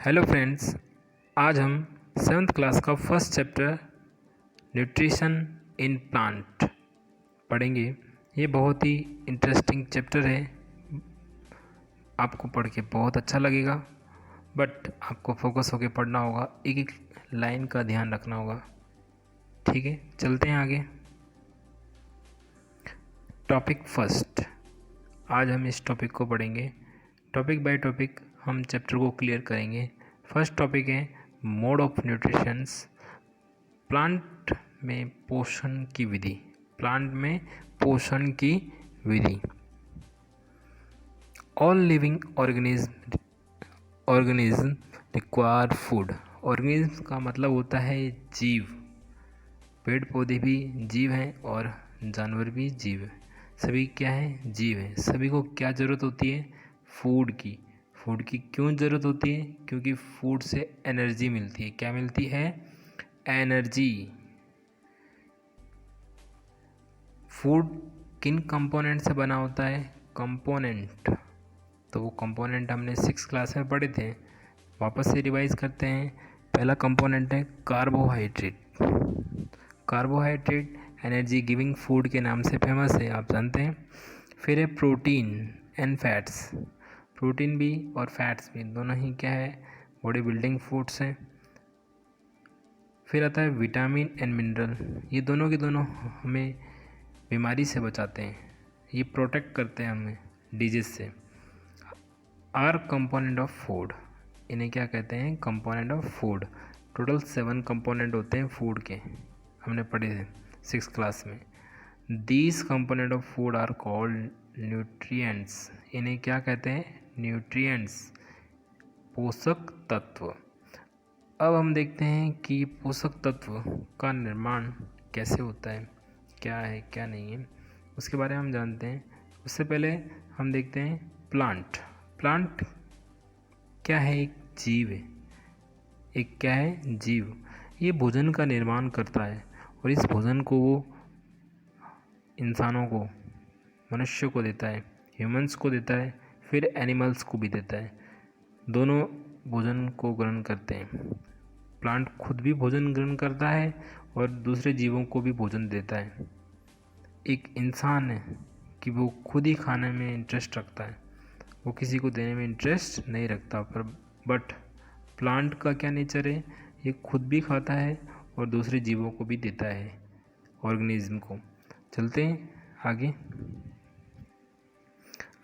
Hello friends, आज हम 7th class का first chapter nutrition in plant पढ़ेंगे। ये बहुत ही इंटरेस्टिंग चैप्टर है। आपको पढ़ के बहुत अच्छा लगेगा, बट आपको फोकस होकर पढ़ना होगा, एक एक लाइन का ध्यान रखना होगा। ठीक है, चलते हैं आगे। टॉपिक फर्स्ट, आज हम इस टॉपिक को पढ़ेंगे। टॉपिक बाय टॉपिक हम चैप्टर को क्लियर करेंगे। फर्स्ट टॉपिक है मोड ऑफ न्यूट्रिशंस, प्लांट में पोषण की विधि। प्लांट में पोषण की विधि। All living organism require food. Organism का मतलब होता है जीव। पेड़ पौधे भी जीव हैं और जानवर भी जीव हैं। सभी क्या है? जीव हैं। सभी को क्या ज़रूरत होती है? फूड की। फूड की क्यों ज़रूरत होती है? क्योंकि फूड से एनर्जी मिलती है। क्या मिलती है? एनर्जी। फूड किन कंपोनेंट से बना होता है? कंपोनेंट। तो वो कंपोनेंट हमने 6th क्लास में पढ़े थे, वापस से रिवाइज करते हैं। पहला कंपोनेंट है carbohydrate. Carbohydrate energy giving food के नाम से फेमस है, आप जानते हैं। फिर है प्रोटीन एंड फैट्स। प्रोटीन भी और फैट्स भी दोनों ही क्या है? बॉडी बिल्डिंग फूड्स हैं। फिर आता है विटामिन एंड मिनरल। ये दोनों के दोनों हमें बीमारी से बचाते हैं, ये प्रोटेक्ट करते हैं हमें डिजीज से। R component of food. इन्हें क्या कहते हैं? Component of food. Total 7 component होते हैं फूड के, हमने पढ़े थे 6th क्लास में। These component of food are called nutrients. इन्हें क्या कहते हैं? न्यूट्रिएंट्स, पोषक तत्व। अब हम देखते हैं कि पोषक तत्व का निर्माण कैसे होता है, क्या है क्या नहीं है, उसके बारे में हम जानते हैं। उससे पहले हम देखते हैं प्लांट। प्लांट क्या है? एक जीव है। एक क्या है? जीव। ये भोजन का निर्माण करता है और इस भोजन को वो इंसानों को, मनुष्य को देता है, ह्यूमंस को देता है, फिर एनिमल्स को भी देता है। दोनों भोजन को ग्रहण करते हैं। प्लांट खुद भी भोजन ग्रहण करता है और दूसरे जीवों को भी भोजन देता है। एक इंसान है कि वो खुद ही खाने में इंटरेस्ट रखता है, वो किसी को देने में इंटरेस्ट नहीं रखता। बट प्लांट का क्या नेचर है? ये खुद भी खाता है और दूसरे जीवों को भी देता है, ऑर्गेनिज्म को। चलते हैं आगे।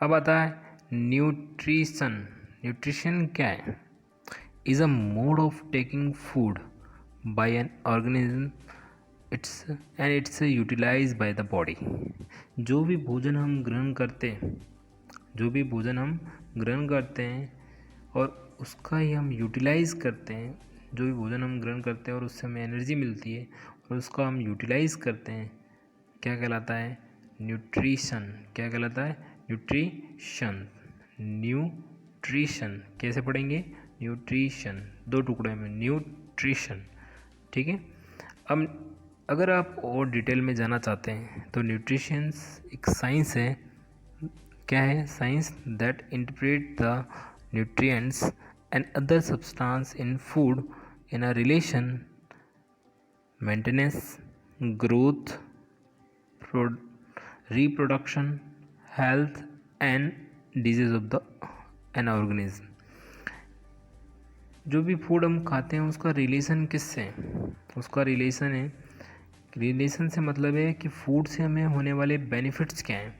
अब आता है न्यूट्रिशन। न्यूट्रिशन क्या है? Is a mode of taking food by an organism its utilize by the body. जो भी भोजन हम ग्रहण करते हैं, जो भी भोजन हम ग्रहण करते हैं और उसका ही हम यूटिलाइज़ करते हैं, जो भी भोजन हम ग्रहण करते हैं और उससे हमें एनर्जी मिलती है और उसका हम यूटिलाइज़ करते हैं, क्या कहलाता है? न्यूट्रिशन। क्या कहलाता है? न्यूट्रिशन। न्यूट्रिशन कैसे पढ़ेंगे? न्यूट्रिशन, 2 टुकड़े में, न्यूट्रिशन। ठीक है। अब अगर आप और डिटेल में जाना चाहते हैं तो न्यूट्रिशंस एक साइंस है। क्या है? Science that interpret the nutrients and other substance in food in a relation maintenance, growth, reproduction, health and disease of the an organism। जो भी फूड हम खाते हैं उसका रिलेशन किससे है? उसका रिलेशन है, रिलेशन से मतलब है कि फूड से हमें होने वाले बेनिफिट्स क्या हैं,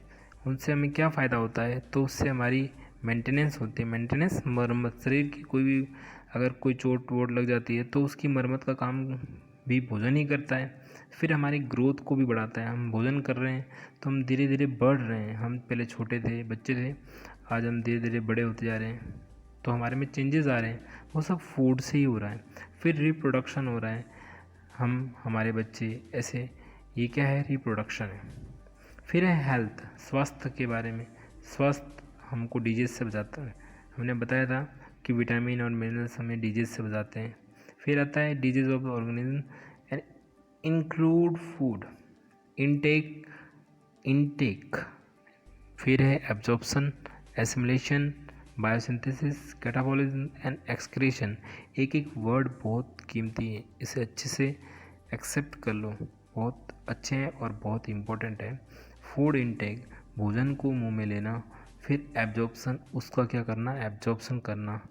उनसे हमें क्या फ़ायदा होता है। तो उससे हमारी मेंटेनेंस होती है। मेंटेनेंस, मरम्मत। शरीर की कोई भी अगर कोई चोट वोट लग जाती है तो उसकी मरम्मत का काम भी भोजन ही करता है। फिर हमारी ग्रोथ को भी बढ़ाता है। हम भोजन कर रहे हैं तो हम धीरे धीरे बढ़ रहे हैं। हम पहले छोटे थे, बच्चे थे, आज हम धीरे धीरे बड़े होते जा रहे हैं, तो हमारे में चेंजेस आ रहे हैं, वो सब फूड से ही हो रहा है। फिर रिप्रोडक्शन हो रहा है, हम हमारे बच्चे ऐसे, ये क्या है? रिप्रोडक्शन है। फिर है हेल्थ, स्वास्थ्य के बारे में। स्वास्थ्य हमको डिजीज से बचाता है। हमने बताया था कि विटामिन और मिनरल्स हमें डिजीज से बचाते हैं। फिर आता है disease of organism and include food intake. फिर है absorption, assimilation, biosynthesis, catabolism and excretion. एक एक वर्ड बहुत कीमती है, इसे अच्छे से एक्सेप्ट कर लो, बहुत अच्छे हैं और बहुत इम्पोर्टेंट है। फूड इनटेक, भोजन को मुंह में लेना। फिर एब्जॉर्प्शन, उसका क्या करना, एब्जॉर्प्शन करना,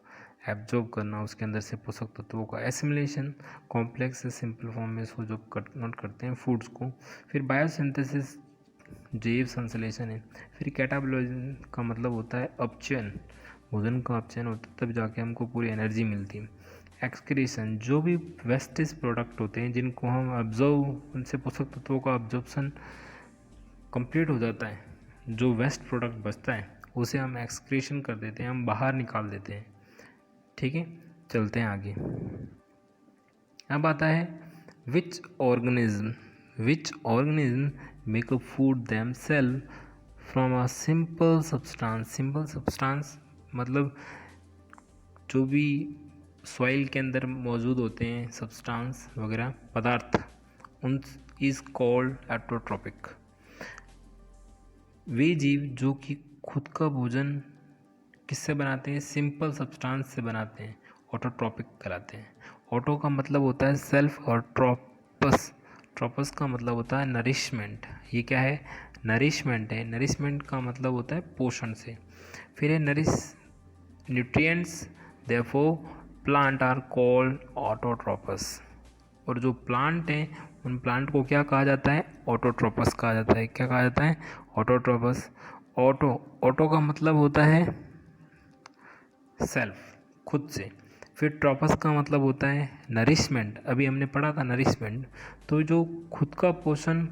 एब्जॉर्ब करना उसके अंदर से पोषक तत्वों का। एसिमिलेशन, कॉम्प्लेक्स से सिंपल फॉर्म में इसको जो कन्वर्ट करते हैं फूड्स को। फिर बायोसिंथेसिस, जैव संश्लेषण है। फिर कैटाबॉलिज्म का मतलब होता है अपचयन, भोजन का अपचयन होता है तब जाके हमको पूरी एनर्जी मिलती है। एक्सक्रीशन, जो भी वेस्टेज प्रोडक्ट होते हैं जिनको हम ऑब्जर्व, उनसे पोषक तत्वों का ऑब्जॉर्प्शन कंप्लीट हो जाता है, जो वेस्ट प्रोडक्ट बचता है उसे हम एक्सक्रीशन कर देते हैं, हम बाहर निकाल देते हैं। ठीक है, चलते हैं आगे। अब आता है which organism make a food themself from a simple substance. Simple substance मतलब जो भी सॉइल के अंदर मौजूद होते हैं सब्सटेंस वगैरह पदार्थ, उन इज कॉल्ड ऑटोट्रॉपिक। वे जीव जो कि खुद का भोजन किससे बनाते हैं, सिंपल सब्सटेंस से बनाते हैं, ऑटोट्रॉपिक कहलाते हैं। ऑटो का मतलब होता है सेल्फ और ट्रॉपस का मतलब होता है नरिशमेंट। ये क्या है, नरिशमेंट है। नरिशमेंट का मतलब होता है पोषण से। फिर है nourish nutrients, therefore plant are called autotrophs. और जो प्लांट हैं उन प्लांट को क्या कहा जाता है, ऑटोट्रॉपस कहा जाता है। क्या कहा जाता है, ऑटोट्रॉपस। ऑटो का मतलब होता है सेल्फ, खुद से। फिर ट्रॉपस का मतलब होता है नरिशमेंट, अभी हमने पढ़ा था नरिशमेंट, तो जो खुद का पोषण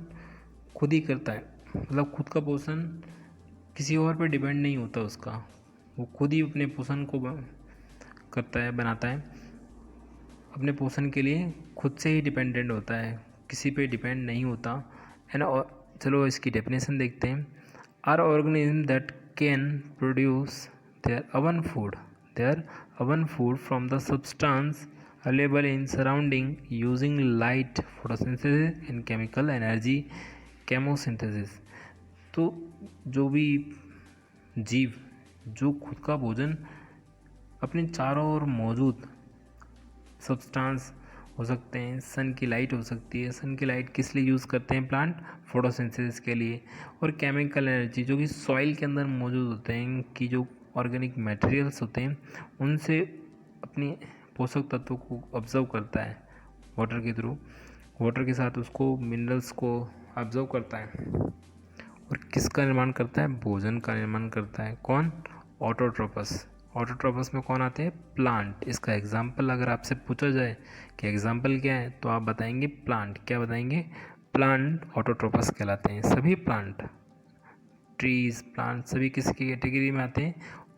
खुद ही करता है, मतलब खुद का पोषण किसी और पे डिपेंड नहीं होता उसका, वो खुद ही अपने पोषण को करता है, बनाता है, अपने पोषण के लिए खुद से ही डिपेंडेंट होता है, किसी पे डिपेंड नहीं होता है ना। चलो इसकी डेफिनेशन देखते हैं। Are organism that can produce their oven food from the substance available in surrounding using light photosynthesis and chemical energy chemosynthesis। तो जो भी जीव जो खुद का भोजन अपने चारों ओर मौजूद सब्सटेंस हो सकते हैं, सन की लाइट हो सकती है, सन की लाइट किस लिए यूज़ करते हैं प्लांट, फोटोसिंथेसिस के लिए। और केमिकल एनर्जी जो कि सॉइल के अंदर मौजूद होते हैं, कि जो ऑर्गेनिक मटेरियल्स होते हैं उनसे अपनी पोषक तत्वों को ऑब्जर्व करता है वाटर के थ्रू, वाटर के साथ उसको मिनरल्स को ऑब्जर्व करता है और किसका निर्माण करता है, भोजन का निर्माण करता है। कौन, ऑटोट्रोपस। ऑटोट्रोपस में कौन आते हैं, प्लांट। इसका एग्जाम्पल अगर आपसे पूछा जाए कि एग्जाम्पल क्या है, तो आप बताएंगे प्लांट। क्या बताएंगे, प्लांट ऑटोट्रोपस कहलाते हैं। सभी प्लांट, ट्रीज, प्लांट सभी किसकी कैटेगरी में आते हैं,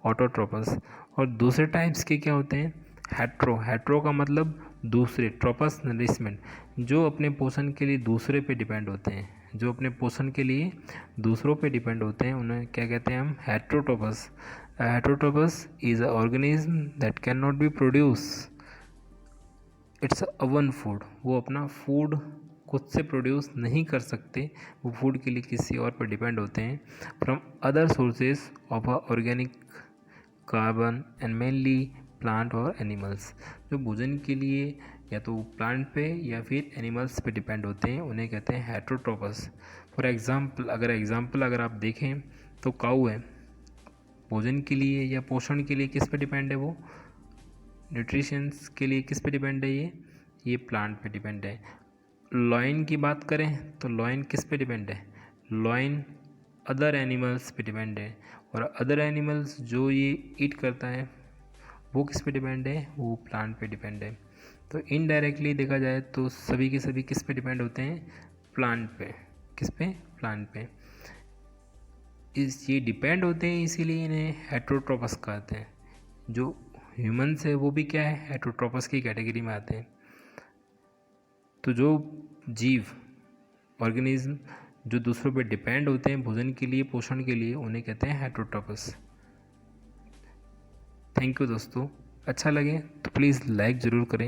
ऑटोट्रोपस। और दूसरे टाइप्स के क्या होते हैं, हेट्रो का मतलब दूसरे, ट्रोपस नरिशमेंट, जो अपने पोषण के लिए दूसरे पे डिपेंड होते हैं, जो अपने पोषण के लिए दूसरों पे डिपेंड होते हैं, उन्हें क्या कहते हैं हम, heterotrophs. Heterotrophs is a organism that can not be produce its own food. वो अपना फूड खुद से प्रोड्यूस नहीं कर सकते, वो फूड के लिए किसी और पर डिपेंड होते हैं, from other sources of organic carbon and mainly plant और एनिमल्स। जो भोजन के लिए या तो प्लांट पे या फिर एनिमल्स पे डिपेंड होते हैं, उन्हें कहते हैं हेट्रोट्रोपस। फॉर एग्जाम्पल अगर आप देखें तो काऊ है, भोजन के लिए या पोषण के लिए किस पे डिपेंड है, वो न्यूट्रिशंस के लिए किस पे डिपेंड है, ये प्लांट पे डिपेंड है। लॉइन की बात करें तो लॉइन किस पे डिपेंड है, लॉइन अदर एनिमल्स पे डिपेंड है। और अदर एनिमल्स जो ये ईट करता है वो किस पे डिपेंड है, वो प्लांट पे डिपेंड है। तो इनडायरेक्टली देखा जाए तो सभी के सभी किस पे डिपेंड होते हैं, प्लांट पे। किस पे, प्लांट पे। ये डिपेंड होते हैं, इसीलिए इन्हें हेट्रोट्रोपस कहते हैं। जो ह्यूमन्स है वो भी क्या है, हेट्रोट्रोपस की कैटेगरी में आते हैं। तो जो जीव, ऑर्गेनिज्म जो दूसरों पे डिपेंड होते हैं भोजन के लिए, पोषण के लिए, उन्हें कहते हैं हेट्रोट्रोपस। थैंक यू दोस्तों, अच्छा लगे तो प्लीज़ लाइक ज़रूर करें।